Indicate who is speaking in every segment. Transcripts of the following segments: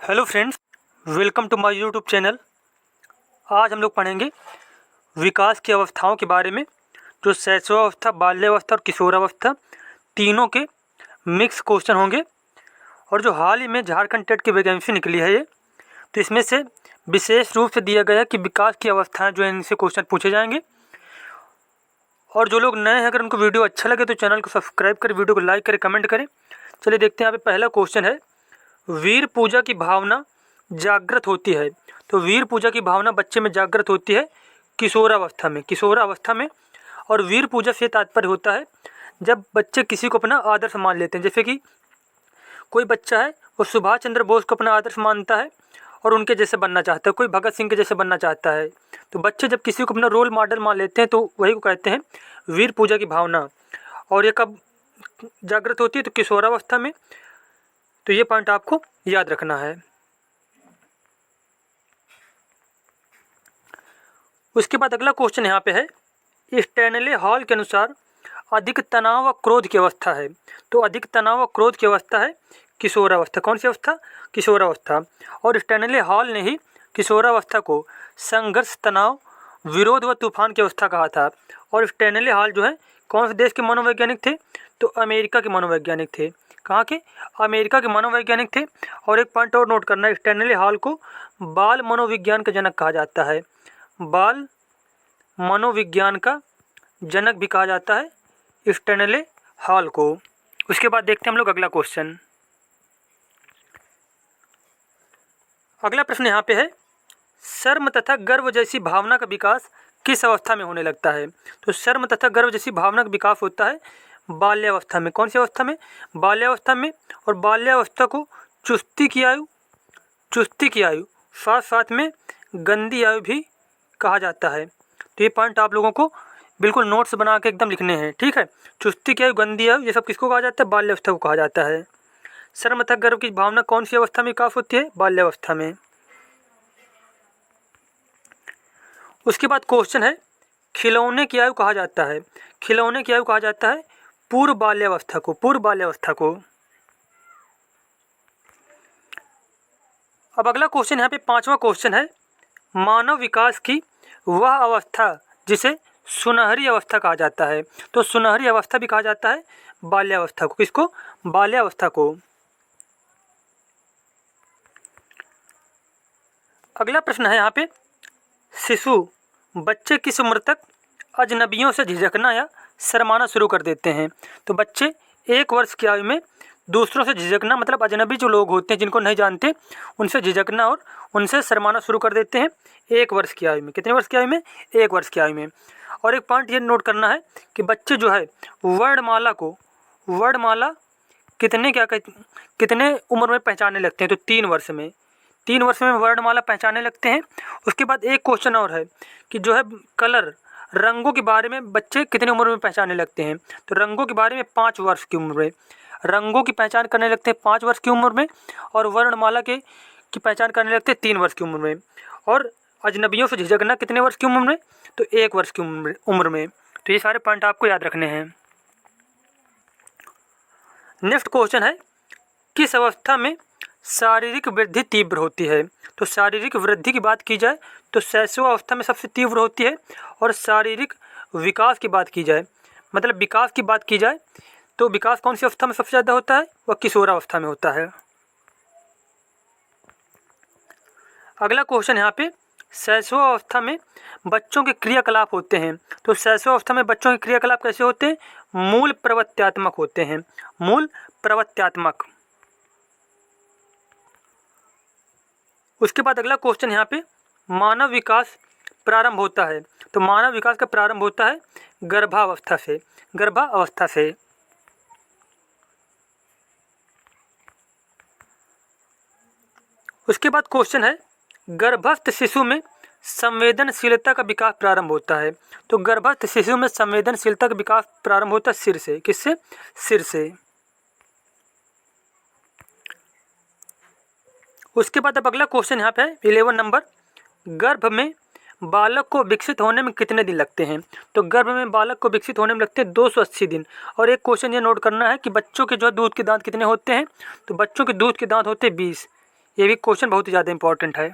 Speaker 1: Hello friends, welcome to my YouTube channel. आज हम लोग पढ़ेंगे विकास की अवस्थाओं के बारे में, जो शैशवावस्था, बाल्यावस्था और किशोरावस्था तीनों के मिक्स क्वेश्चन होंगे। और जो हाल ही में झारखंड टेट की वैकेंसी निकली है ये, तो इसमें से विशेष रूप से दिया गया है कि विकास की अवस्थाएं जो है इनसे क्वेश्चन पूछे जाएंगे। और जो लोग नए हैं, अगर उनको वीडियो अच्छा लगे तो चैनल को सब्सक्राइब करें, वीडियो को लाइक करें, कमेंट करें। चलिए देखते हैं। यहाँ पे पहला क्वेश्चन है, वीर पूजा की भावना जागृत होती है। तो वीर पूजा की भावना बच्चे में जागृत होती है किशोरावस्था में। और वीर पूजा से तात्पर्य होता है जब बच्चे किसी को अपना आदर्श मान लेते हैं। जैसे कि कोई बच्चा है, वो सुभाष चंद्र बोस को अपना आदर्श मानता है और उनके जैसे बनना चाहता है, कोई भगत सिंह के जैसे बनना चाहता है। तो बच्चे जब किसी को अपना रोल मॉडल मान लेते हैं तो वही को कहते हैं वीर पूजा की भावना। और ये कब जागृत होती है? तो किशोरावस्था में। तो ये पॉइंट आपको याद रखना है। उसके बाद अगला क्वेश्चन यहाँ पे है, स्टैनले हॉल के अनुसार अधिक तनाव व क्रोध की अवस्था है। तो अधिक तनाव व क्रोध की अवस्था है किशोरावस्था। कौन सी अवस्था? किशोरावस्था। और स्टैनले हॉल ने ही किशोरावस्था को संघर्ष, तनाव, विरोध व तूफान की अवस्था कहा था। और स्टैनले हॉल जो है कौन से देश के मनोवैज्ञानिक थे? तो अमेरिका के मनोवैज्ञानिक थे। कहाँ के? अमेरिका के मनोवैज्ञानिक थे। और एक पॉइंट और नोट करना है, स्टैनले हॉल को बाल मनोविज्ञान का जनक कहा जाता है। बाल मनोविज्ञान का जनक भी कहा जाता है स्टैनले हॉल को। उसके बाद देखते हैं हम लोग अगला क्वेश्चन। अगला प्रश्न यहाँ पे है, शर्म तथा गर्व जैसी भावना का विकास किस अवस्था में होने लगता है? तो शर्म तथा गर्व जैसी भावना का विकास होता है बाल्यावस्था में। कौन सी अवस्था में? बाल्यावस्था में। और बाल्यावस्था को चुस्ती की आयु साथ साथ में गंदी आयु भी कहा जाता है। तो ये पॉइंट आप लोगों को बिल्कुल नोट्स बना के एकदम लिखने हैं, ठीक है। चुस्ती की आयु, गंदी आयु, ये सब किसको कहा जाता है? बाल्यावस्था को कहा जाता है। शर्म तथा गर्व की भावना कौन सी अवस्था में विकास होती है? बाल्यावस्था में। उसके बाद क्वेश्चन है, खिलौने की आयु कहा जाता है। खिलौने की आयु कहा जाता है पूर्व बाल्यावस्था को। अब अगला क्वेश्चन यहाँ पे पांचवा क्वेश्चन है, मानव विकास की वह अवस्था जिसे सुनहरी अवस्था कहा जाता है। तो सुनहरी अवस्था भी कहा जाता है बाल्यावस्था को। किसको? बाल्यावस्था को। अगला प्रश्न है यहाँ पे, शिशु बच्चे किस उम्र तक अजनबियों से झिझकना या शर्माना शुरू कर देते हैं? तो बच्चे 1 वर्ष की आयु में दूसरों से झिझकना, मतलब अजनबी जो लोग होते हैं जिनको नहीं जानते उनसे झिझकना और उनसे शर्माना शुरू कर देते हैं 1 वर्ष की आयु में। कितने वर्ष की आयु में? 1 वर्ष की आयु में। और एक पॉइंट ये नोट करना है कि बच्चे जो है वर्णमाला कितने उम्र में पहचानने लगते हैं? तो 3 वर्ष में। 3 वर्ष में वर्णमाला पहचानने लगते हैं। उसके बाद एक क्वेश्चन और है कि जो है कलर, रंगों के बारे में बच्चे कितने उम्र में पहचानने लगते हैं? तो रंगों के बारे में 5 वर्ष की उम्र में रंगों की पहचान करने लगते हैं 5 वर्ष की उम्र में। और वर्णमाला की पहचान करने लगते हैं 3 वर्ष की उम्र में। और अजनबियों से झिझकना कितने वर्ष की उम्र में? तो 1 वर्ष की उम्र में। तो ये सारे पॉइंट आपको याद रखने हैं। नेक्स्ट क्वेश्चन है, किस अवस्था में शारीरिक वृद्धि तीव्र होती है? तो शारीरिक वृद्धि की बात की जाए तो शैशवावस्था में सबसे तीव्र होती है। और शारीरिक विकास की बात की जाए, मतलब विकास की बात की जाए, तो विकास कौन सी अवस्था में सबसे ज़्यादा होता है? वह किशोरावस्था में होता है। अगला क्वेश्चन यहाँ पे, शैशवावस्था में बच्चों के क्रियाकलाप होते हैं। तो शैशवावस्था में बच्चों के क्रियाकलाप कैसे होते हैं? मूल प्रवृत्त्यात्मक होते हैं। मूल प्रवृत्त्यात्मक। उसके बाद अगला क्वेश्चन यहाँ पे, मानव विकास प्रारंभ होता है। तो मानव विकास का प्रारंभ होता है गर्भावस्था से। उसके बाद क्वेश्चन है, गर्भस्थ शिशु में संवेदनशीलता का विकास प्रारंभ होता है। तो गर्भस्थ शिशु में संवेदनशीलता का विकास प्रारंभ होता है सिर से। किससे? सिर से। उसके बाद अब अगला क्वेश्चन यहाँ पे 11 नंबर, गर्भ में बालक को विकसित होने में कितने दिन लगते हैं? तो गर्भ में बालक को विकसित होने में लगते हैं 280 दिन। और एक क्वेश्चन ये नोट करना है कि बच्चों के जो दूध के दांत कितने होते हैं? तो बच्चों के दूध के दांत होते हैं 20। ये भी क्वेश्चन बहुत ही ज़्यादा इंपॉर्टेंट है।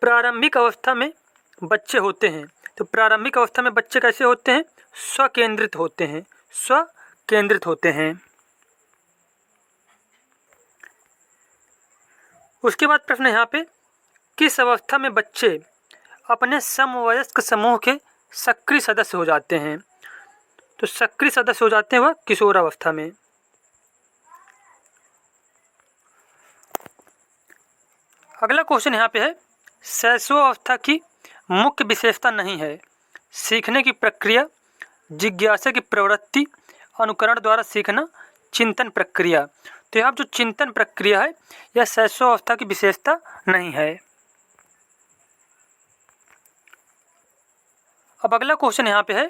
Speaker 1: प्रारंभिक अवस्था में बच्चे होते हैं, तो प्रारंभिक अवस्था में बच्चे कैसे होते हैं? स्वकेंद्रित होते हैं, स्वकेंद्रित होते हैं। उसके बाद प्रश्न यहाँ पे, किस अवस्था में बच्चे अपने समवयस्क समूह के सक्रिय सदस्य हो जाते हैं? तो सक्रिय सदस्य हो जाते हैं वह किशोरावस्था में। अगला क्वेश्चन यहाँ पे है, शैशवावस्था की मुख्य विशेषता नहीं है सीखने की प्रक्रिया, जिज्ञासा की प्रवृत्ति, अनुकरण द्वारा सीखना, चिंतन प्रक्रिया। तो यहाँ जो चिंतन प्रक्रिया है यह शैशवावस्था की विशेषता नहीं है। अब अगला क्वेश्चन यहाँ पे है,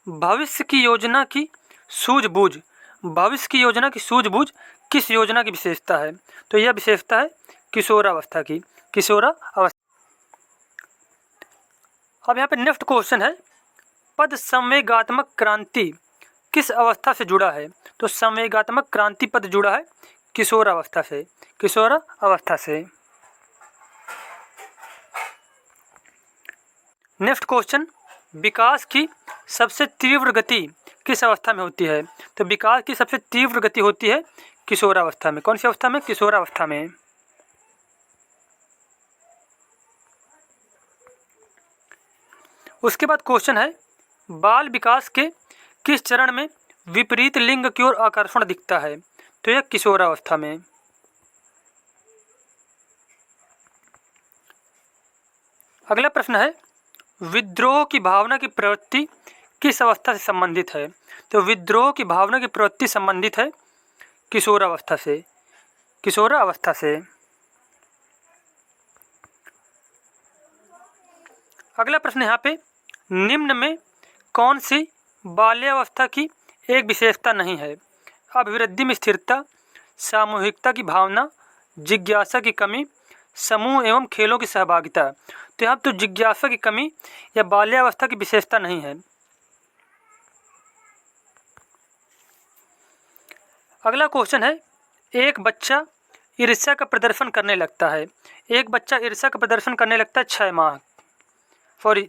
Speaker 1: भविष्य की योजना की सूझबूझ, भविष्य की योजना की सूझबूझ किस योजना की विशेषता है? तो यह विशेषता है किशोरावस्था की, किशोरावस्था। अब यहाँ पे नेक्स्ट क्वेश्चन है, पद संवेगात्मक क्रांति किस अवस्था से जुड़ा है? तो संवेगात्मक क्रांति पद जुड़ा है किशोरावस्था से, किशोरावस्था से। नेक्स्ट क्वेश्चन, विकास की सबसे तीव्र गति किस अवस्था में होती है? तो विकास की सबसे तीव्र गति होती है किशोरावस्था में। कौन सी अवस्था में? किशोरावस्था में। उसके बाद क्वेश्चन है, बाल विकास के किस चरण में विपरीत लिंग की ओर आकर्षण दिखता है? तो यह किशोरावस्था में। अगला प्रश्न है, विद्रोह की भावना की प्रवृत्ति किस अवस्था से संबंधित है? तो विद्रोह की भावना की प्रवृत्ति संबंधित है किशोरावस्था से, किशोरावस्था से। अगला प्रश्न यहाँ पे, निम्न में कौन सी बाल्यावस्था की एक विशेषता नहीं है? अभिवृद्धि में स्थिरता, सामूहिकता की भावना, जिज्ञासा की कमी, समूह एवं खेलों की सहभागिता। तो यहाँ तो जिज्ञासा की कमी या बाल्यावस्था की विशेषता नहीं है। अगला क्वेश्चन है, एक बच्चा ईर्ष्या का प्रदर्शन करने लगता है, एक बच्चा ईर्ष्या का प्रदर्शन करने लगता है 6 माह, सॉरी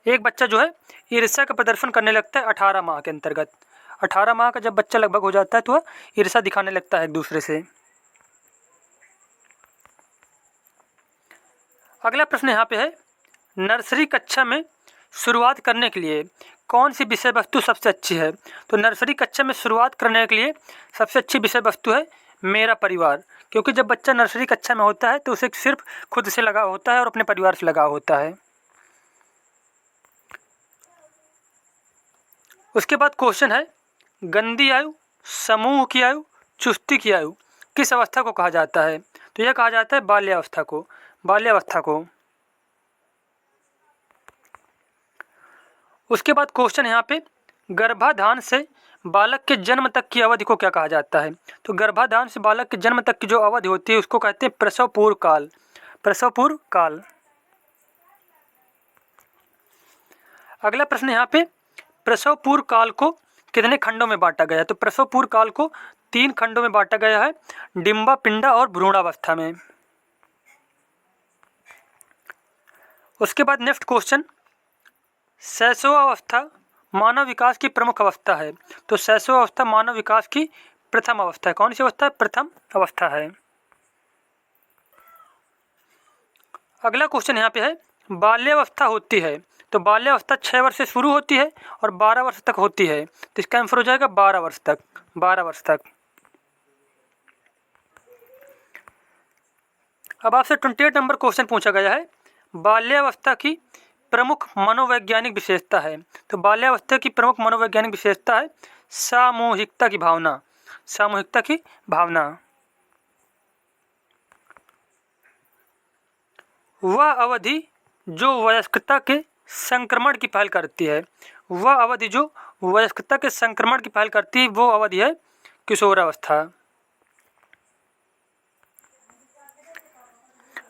Speaker 1: एक बच्चा जो है ईर्ष्या का प्रदर्शन करने लगता है 18 माह के अंतर्गत। 18 माह का जब बच्चा लगभग हो जाता है तो वह ईर्ष्या दिखाने लगता है एक दूसरे से। अगला प्रश्न यहाँ पे है, नर्सरी कक्षा में शुरुआत करने के लिए कौन सी विषय वस्तु सबसे अच्छी है? तो नर्सरी कक्षा में शुरुआत करने के लिए सबसे अच्छी विषय वस्तु है मेरा परिवार, क्योंकि जब बच्चा नर्सरी कक्षा में होता है तो उसे सिर्फ खुद से लगाव होता है और अपने परिवार से लगाव होता है। उसके बाद क्वेश्चन है, गंदी आयु, समूह की आयु, चुस्ती की आयु किस अवस्था को कहा जाता है? तो यह कहा जाता है बाल्यावस्था को, बाल्यावस्था को। उसके बाद क्वेश्चन यहाँ पे, गर्भाधान से बालक के जन्म तक की अवधि को क्या कहा जाता है? तो गर्भाधान से बालक के जन्म तक की जो अवधि होती है उसको कहते हैं प्रसव पूर्व काल, प्रसव पूर्व काल। अगला प्रश्न यहाँ पे, प्रसव पूर्व काल को कितने खंडों में बांटा गया है? तो प्रसव पूर्व काल को 3 खंडों में बांटा गया है, डिंबा, पिंडा और भ्रूणावस्था में। उसके बाद नेक्स्ट क्वेश्चन, शैशवावस्था मानव विकास की प्रमुख अवस्था है, तो शैशवावस्था मानव विकास की प्रथम अवस्था है। कौन सी अवस्था है? प्रथम अवस्था है। अगला क्वेश्चन यहाँ पे है, बाल्यावस्था होती है, तो बाल्यावस्था 6 वर्ष से शुरू होती है और 12 वर्ष तक होती है, तो इसका आंसर हो जाएगा 12 वर्ष तक, 12 वर्ष तक। अब आपसे 28 नंबर क्वेश्चन पूछा गया है, बाल्यावस्था की प्रमुख मनोवैज्ञानिक विशेषता है, तो बाल्यावस्था की प्रमुख मनोवैज्ञानिक विशेषता है सामूहिकता की भावना, सामूहिकता की भावना। वह अवधि जो वयस्कता के संक्रमण की पहल करती है, वह अवधि जो वयस्कता के संक्रमण की पहल करती है वो अवधि है किशोरावस्था।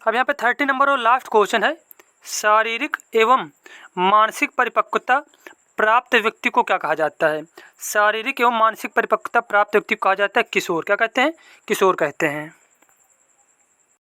Speaker 1: अब यहाँ पे 30 नंबर और लास्ट क्वेश्चन है, शारीरिक एवं मानसिक परिपक्वता प्राप्त व्यक्ति को क्या कहा जाता है? शारीरिक एवं मानसिक परिपक्वता प्राप्त व्यक्ति को कहा जाता है किशोर। क्या कहते हैं? किशोर कहते हैं।